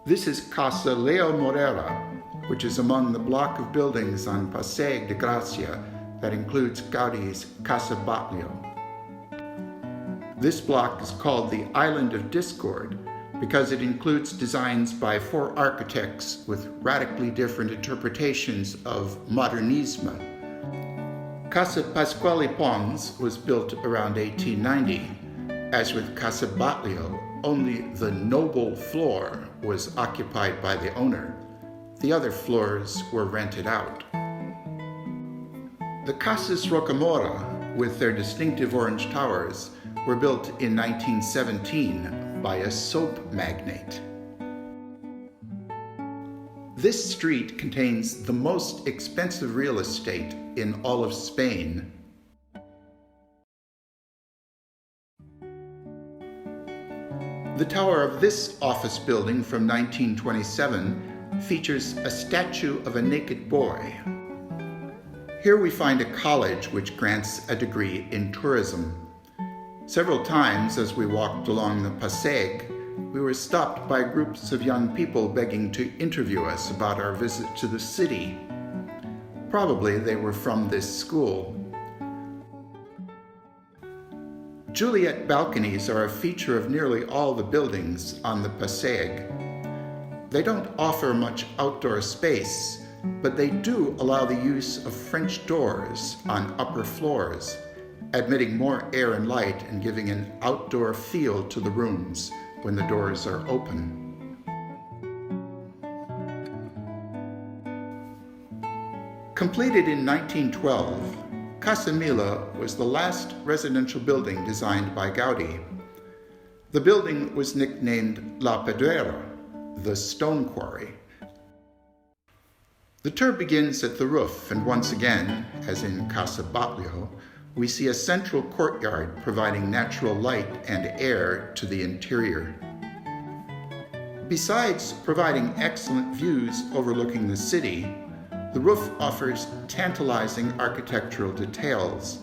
This is Casa Leo Morera, which is among the block of buildings on Passeig de Gracia that includes Gaudi's Casa Batlló. This block is called the Island of Discord because it includes designs by 4 architects with radically different interpretations of modernisme. Casa Pasquale Pons was built around 1890. As with Casa Batlló, only the noble floor was occupied by the owner. The other floors were rented out. The Casas Rocamora, with their distinctive orange towers, were built in 1917 by a soap magnate. This street contains the most expensive real estate in all of Spain. The tower of this office building from 1927 features a statue of a naked boy. Here we find a college which grants a degree in tourism. Several times as we walked along the Passeig, we were stopped by groups of young people begging to interview us about our visit to the city. Probably they were from this school. Juliet balconies are a feature of nearly all the buildings on the Passeig. They don't offer much outdoor space, but they do allow the use of French doors on upper floors, admitting more air and light and giving an outdoor feel to the rooms when the doors are open. Completed in 1912, Casa Mila was the last residential building designed by Gaudi. The building was nicknamed La Pedrera, the stone quarry. The tour begins at the roof, and once again, as in Casa Batlló, we see a central courtyard providing natural light and air to the interior. Besides providing excellent views overlooking the city, the roof offers tantalizing architectural details.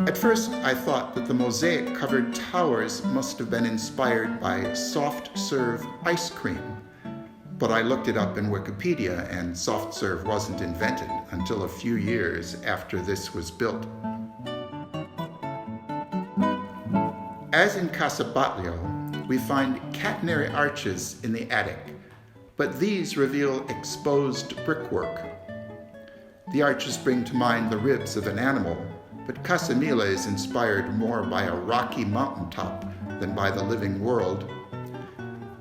At first, I thought that the mosaic-covered towers must have been inspired by soft-serve ice cream, but I looked it up in Wikipedia, and soft-serve wasn't invented until a few years after this was built. As in Casa Batlló, we find catenary arches in the attic, but these reveal exposed brickwork. The arches bring to mind the ribs of an animal, but Casa Mila is inspired more by a rocky mountaintop than by the living world.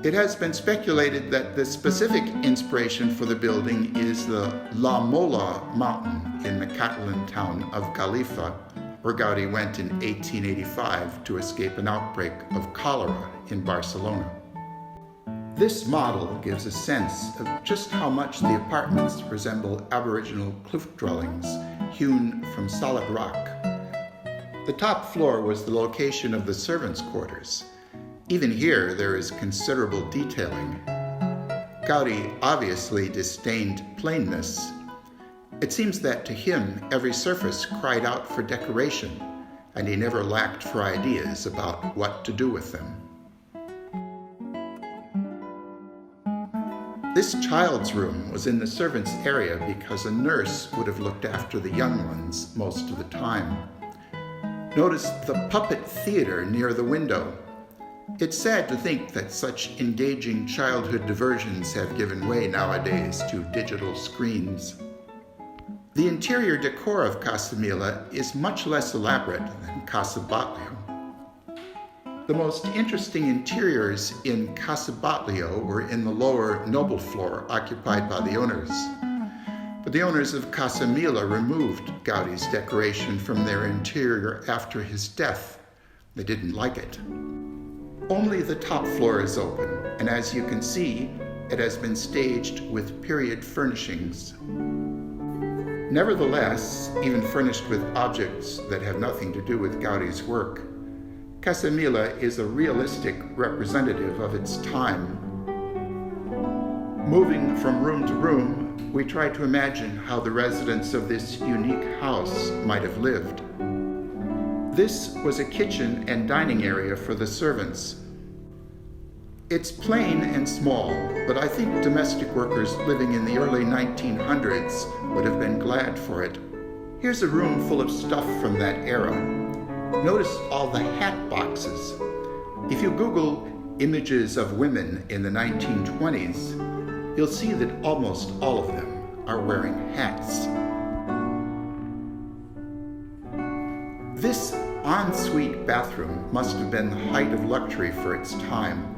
It has been speculated that the specific inspiration for the building is the La Mola mountain in the Catalan town of Gallifa, where Gaudi went in 1885 to escape an outbreak of cholera in Barcelona. This model gives a sense of just how much the apartments resemble Aboriginal cliff dwellings hewn from solid rock. The top floor was the location of the servants' quarters. Even here, there is considerable detailing. Gaudi obviously disdained plainness. It seems that to him, every surface cried out for decoration, and he never lacked for ideas about what to do with them. This child's room was in the servants' area because a nurse would have looked after the young ones most of the time. Notice the puppet theater near the window. It's sad to think that such engaging childhood diversions have given way nowadays to digital screens. The interior decor of Casa Mila is much less elaborate than Casa Batlló. The most interesting interiors in Casa Batlló were in the lower noble floor occupied by the owners. But the owners of Casa Mila removed Gaudi's decoration from their interior after his death. They didn't like it. Only the top floor is open, and as you can see, it has been staged with period furnishings. Nevertheless, even furnished with objects that have nothing to do with Gaudi's work, Casa Mila is a realistic representative of its time. Moving from room to room, we try to imagine how the residents of this unique house might have lived. This was a kitchen and dining area for the servants. It's plain and small, but I think domestic workers living in the early 1900s would have been glad for it. Here's a room full of stuff from that era. Notice all the hat boxes. If you Google images of women in the 1920s, you'll see that almost all of them are wearing hats. This ensuite bathroom must have been the height of luxury for its time.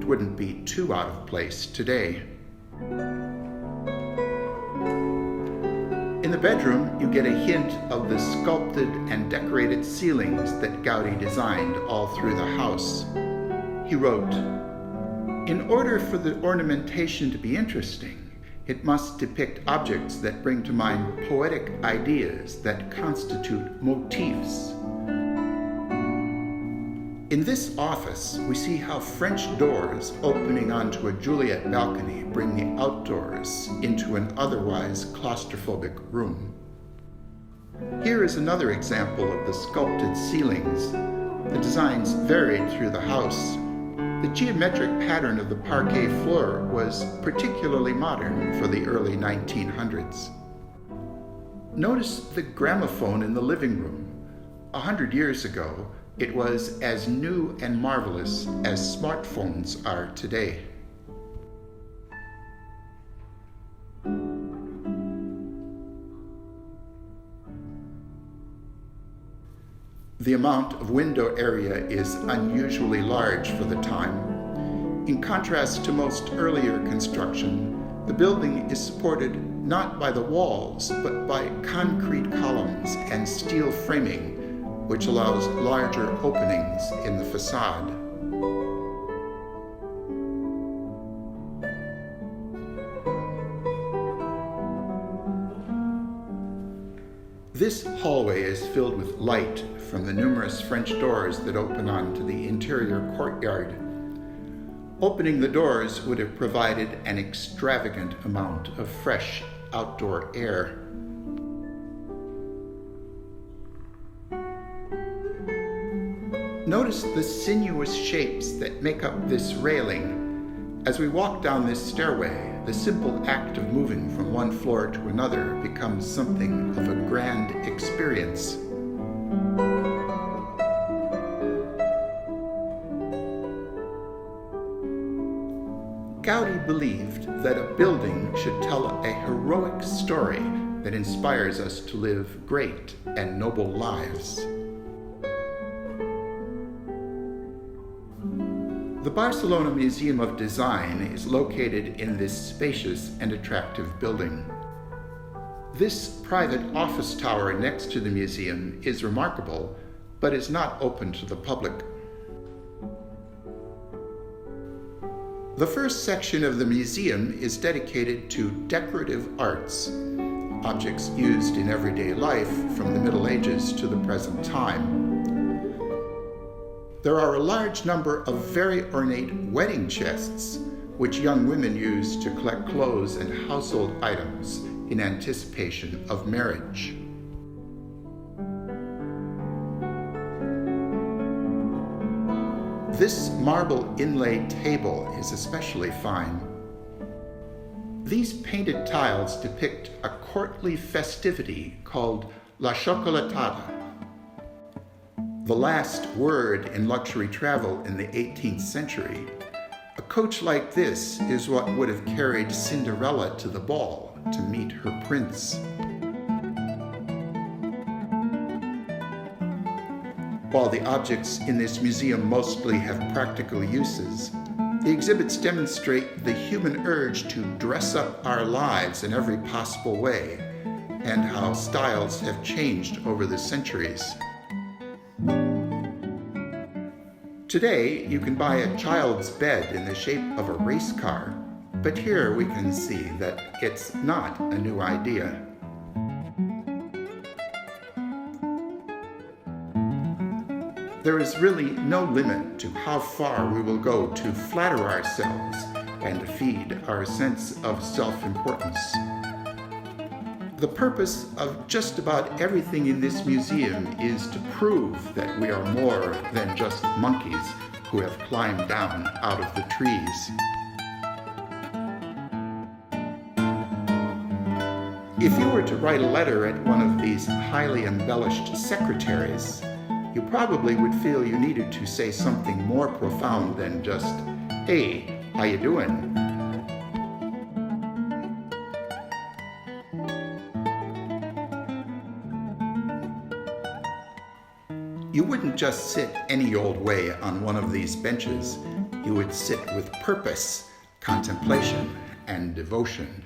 It wouldn't be too out of place today. In the bedroom, you get a hint of the sculpted and decorated ceilings that Gaudí designed all through the house. He wrote, "In order for the ornamentation to be interesting, it must depict objects that bring to mind poetic ideas that constitute motifs." In this office, we see how French doors opening onto a Juliet balcony bring the outdoors into an otherwise claustrophobic room. Here is another example of the sculpted ceilings. The designs varied through the house. The geometric pattern of the parquet floor was particularly modern for the early 1900s. Notice the gramophone in the living room. 100 years ago, it was as new and marvelous as smartphones are today. The amount of window area is unusually large for the time. In contrast to most earlier construction, the building is supported not by the walls, but by concrete columns and steel framing, which allows larger openings in the facade. This hallway is filled with light from the numerous French doors that open onto the interior courtyard. Opening the doors would have provided an extravagant amount of fresh outdoor air. Notice the sinuous shapes that make up this railing. As we walk down this stairway, the simple act of moving from one floor to another becomes something of a grand experience. Gaudí believed that a building should tell a heroic story that inspires us to live great and noble lives. The Barcelona Museum of Design is located in this spacious and attractive building. This private office tower next to the museum is remarkable, but is not open to the public. The first section of the museum is dedicated to decorative arts, objects used in everyday life from the Middle Ages to the present time. There are a large number of very ornate wedding chests, which young women use to collect clothes and household items in anticipation of marriage. This marble inlaid table is especially fine. These painted tiles depict a courtly festivity called La Chocolatada. The last word in luxury travel in the 18th century. A coach like this is what would have carried Cinderella to the ball to meet her prince. While the objects in this museum mostly have practical uses, the exhibits demonstrate the human urge to dress up our lives in every possible way, and how styles have changed over the centuries. Today, you can buy a child's bed in the shape of a race car, but here we can see that it's not a new idea. There is really no limit to how far we will go to flatter ourselves and feed our sense of self-importance. The purpose of just about everything in this museum is to prove that we are more than just monkeys who have climbed down out of the trees. If you were to write a letter at one of these highly embellished secretaries, you probably would feel you needed to say something more profound than just, "Hey, how you doing?" You wouldn't just sit any old way on one of these benches. You would sit with purpose, contemplation, and devotion.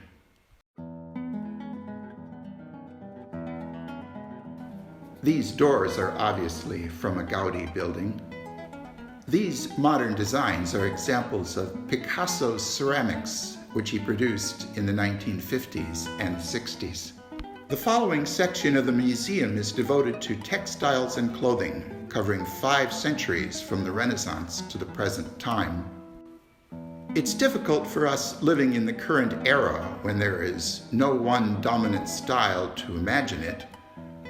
These doors are obviously from a Gaudí building. These modern designs are examples of Picasso's ceramics, which he produced in the 1950s and 60s. The following section of the museum is devoted to textiles and clothing, covering 5 centuries from the Renaissance to the present time. It's difficult for us living in the current era when there is no one dominant style to imagine it.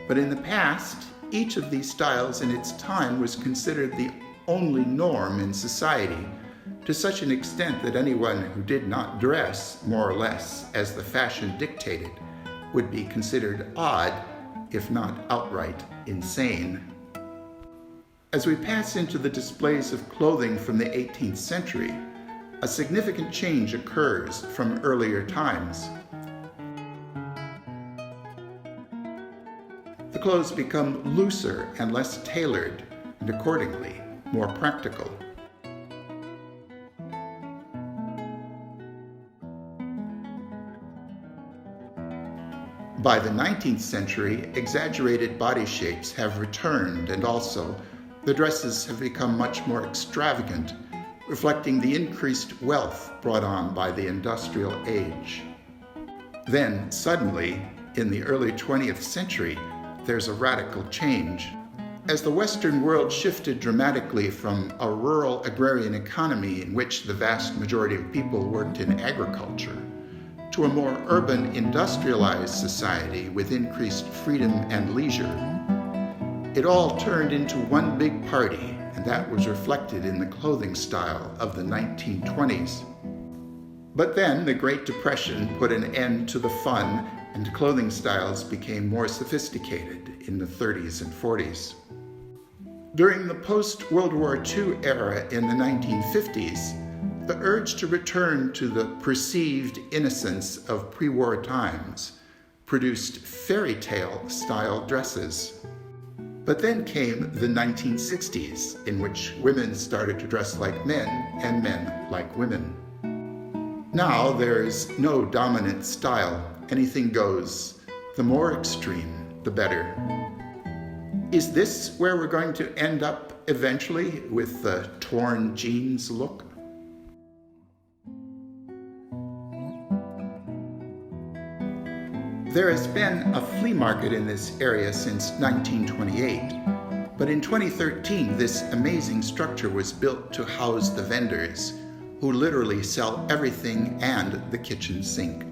But in the past, each of these styles in its time was considered the only norm in society, to such an extent that anyone who did not dress more or less as the fashion dictated would be considered odd, if not outright insane. As we pass into the displays of clothing from the 18th century, a significant change occurs from earlier times. The clothes become looser and less tailored, and accordingly, more practical. By the 19th century, exaggerated body shapes have returned, and also the dresses have become much more extravagant, reflecting the increased wealth brought on by the industrial age. Then, suddenly, in the early 20th century, there's a radical change. As the Western world shifted dramatically from a rural agrarian economy in which the vast majority of people worked in agriculture to a more urban, industrialized society with increased freedom and leisure, it all turned into one big party, and that was reflected in the clothing style of the 1920s. But then the Great Depression put an end to the fun, and clothing styles became more sophisticated in the 30s and 40s. During the post-World War II era in the 1950s, the urge to return to the perceived innocence of pre-war times produced fairy tale style dresses. But then came the 1960s, in which women started to dress like men and men like women. Now there's no dominant style. Anything goes. The more extreme, the better. Is this where we're going to end up eventually, with the torn jeans look? There has been a flea market in this area since 1928, but in 2013 this amazing structure was built to house the vendors, who literally sell everything and the kitchen sink.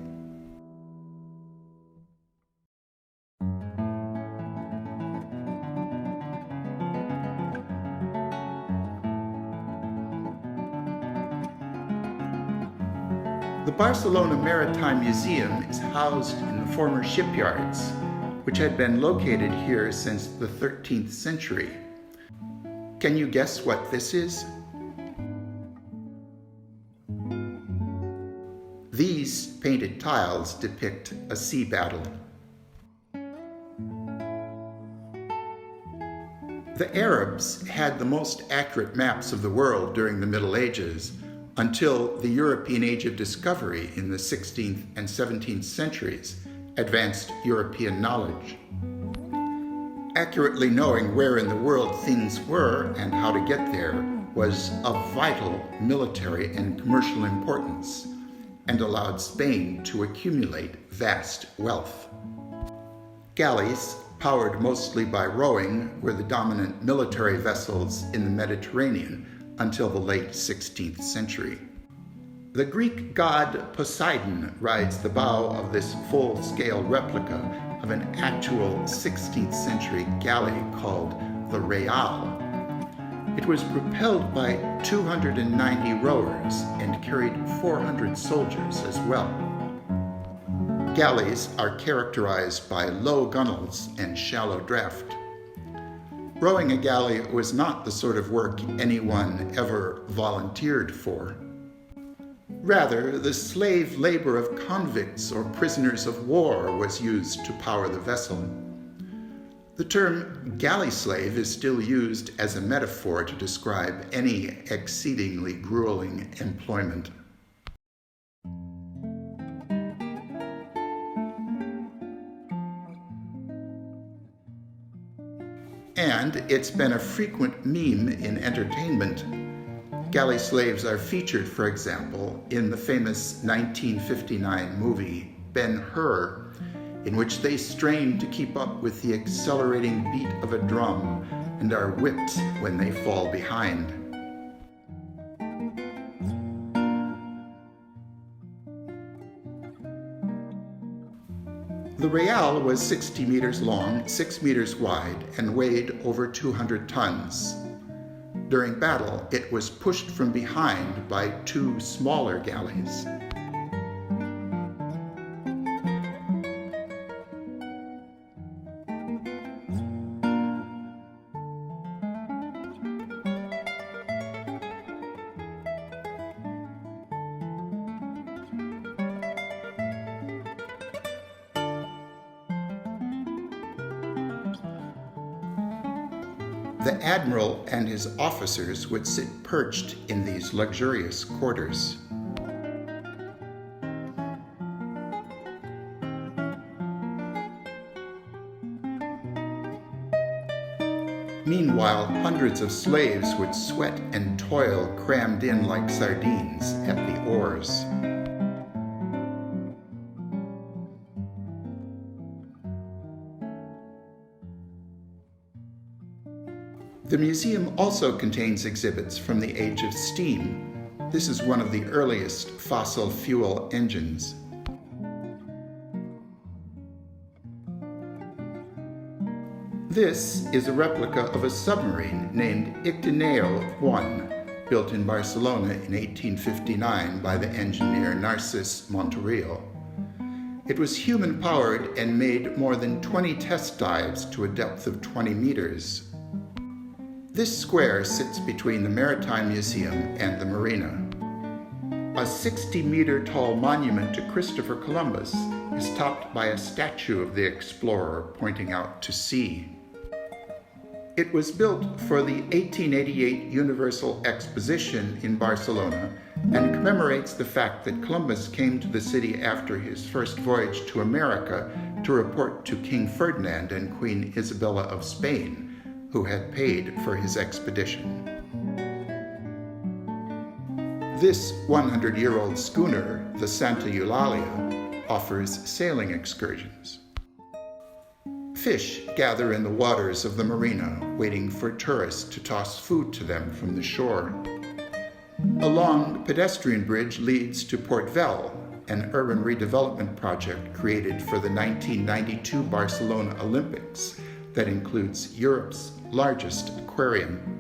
The Barcelona Maritime Museum is housed in the former shipyards, which had been located here since the 13th century. Can you guess what this is? These painted tiles depict a sea battle. The Arabs had the most accurate maps of the world during the Middle Ages, until the European Age of Discovery in the 16th and 17th centuries advanced European knowledge. Accurately knowing where in the world things were and how to get there was of vital military and commercial importance, and allowed Spain to accumulate vast wealth. Galleys, powered mostly by rowing, were the dominant military vessels in the Mediterranean until the late 16th century. The Greek god Poseidon rides the bow of this full-scale replica of an actual 16th century galley called the Real. It was propelled by 290 rowers and carried 400 soldiers as well. Galleys are characterized by low gunwales and shallow draft. Rowing a galley was not the sort of work anyone ever volunteered for. Rather, the slave labor of convicts or prisoners of war was used to power the vessel. The term galley slave is still used as a metaphor to describe any exceedingly grueling employment. And it's been a frequent meme in entertainment. Galley slaves are featured, for example, in the famous 1959 movie Ben-Hur, in which they strain to keep up with the accelerating beat of a drum and are whipped when they fall behind. The Real was 60 meters long, 6 meters wide, and weighed over 200 tons. During battle, it was pushed from behind by 2 smaller galleys. The admiral and his officers would sit perched in these luxurious quarters. Meanwhile, hundreds of slaves would sweat and toil crammed in like sardines at the oars. The museum also contains exhibits from the age of steam. This is one of the earliest fossil fuel engines. This is a replica of a submarine named Ictineo I, built in Barcelona in 1859 by the engineer Narcís Montoril. It was human-powered and made more than 20 test dives to a depth of 20 meters. This square sits between the Maritime Museum and the marina. A 60-meter-tall monument to Christopher Columbus is topped by a statue of the explorer pointing out to sea. It was built for the 1888 Universal Exposition in Barcelona and commemorates the fact that Columbus came to the city after his first voyage to America to report to King Ferdinand and Queen Isabella of Spain, who had paid for his expedition. This 100-year-old schooner, the Santa Eulalia, offers sailing excursions. Fish gather in the waters of the marina, waiting for tourists to toss food to them from the shore. A long pedestrian bridge leads to Port Vell, an urban redevelopment project created for the 1992 Barcelona Olympics that includes Europe's largest aquarium.